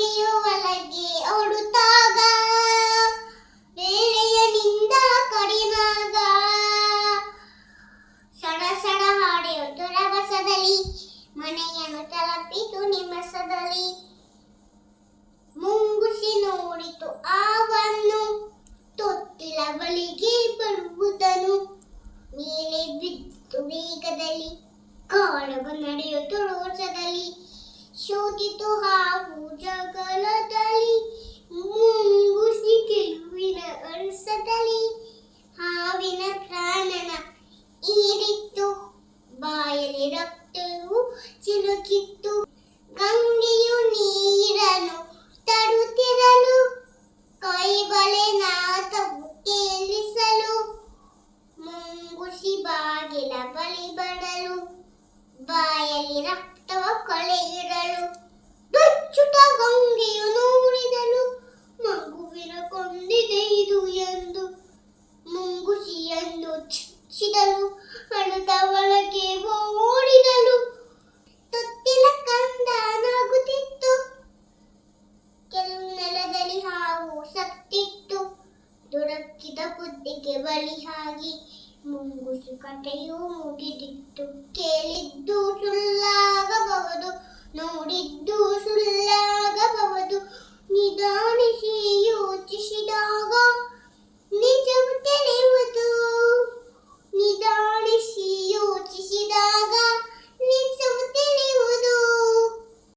ಗಂಗೆಯು ಒಳಗೆ ಓಡುತ್ತಾಗ ವೇಳೆಯನಿಂದ ಕಡಿಮಾಗ ಸಡ ಸಡ ಹಾಡೆಯೊಂದು ರಭಸದಲ್ಲಿ ಮನೆಯನ್ನು ತಲುಪಿತು ನಿಮಿಷದಲ್ಲಿ. ಮುಂಗುಸಿ ನೋಡಿತು ಆವನ್ನು ತೊಟ್ಟಿಲ ಬಳಿಗೆ ಬರುವುದನ್ನು. ಮೇಲೆ ಬಿದ್ದು ವೇಗದಲ್ಲಿ ಕಾಳಗ ನಡೆಯಿತು ರೋಷದಲ್ಲಿ. ಶೋಧಿತು ಹಾವು ಜಗಳದಲ್ಲಿ ಮುಂಗುಸಿ ಗೆಲುವಿನ ಅರಸದಲ್ಲಿ. ಹಾವಿನ ಪ್ರಾಣನ ಈಡಿತ್ತು ಬಾಯಲ್ಲಿ ರಕ್ತವು ಚಿಲುಕಿತ್ತು. ಗಂಗೆಯು ನೀರನ್ನು ತರುತ್ತಿರಲು ಕೈಬಳೆ ನಾದವು ಕೇಳಿಸಲು. ಮುಂಗುಸಿ ಬಾಗಿಲ ಬಳಿ ಬರಲು ಬಾಯಲ್ಲಿ ರಕ್ತವ ಕೊಳೆಯಿರಲು. ಬೆಚ್ಚುಟ ಗಂಗೆಯು ನೋಡಿದಳು ಮಗುವಿನ ಕೊಂದಿದೆ ಇದು ಎಂದು. ಮುಂಗುಸಿಯನ್ನು ಚುಚ್ಚಿದಳು ಅಳುತ್ತ ಒಳಗೆ ಓಡಿದಳು. ತೊಟ್ಟಿಲ ಕಂದ ನಗುತ್ತಿತ್ತು ಕೆಲವು ನೆಲದಲ್ಲಿ ಹಾವು ಸತ್ತಿತ್ತು. ದೊರಕಿದ ಬುದ್ಧಿಗೆ ಬಲಿಯಾಗಿ ಮುಂಗುಸಿ ಕಥೆಯು ಮುಗಿದಿತ್ತು. ಕೇಳಿದ್ದು ಸುಳ್ಳಾಗಬಹುದು, ನೋಡಿದ್ದು ಸುಳ್ಳಾಗಬಹುದು, ನಿಧಾನಿಸಿ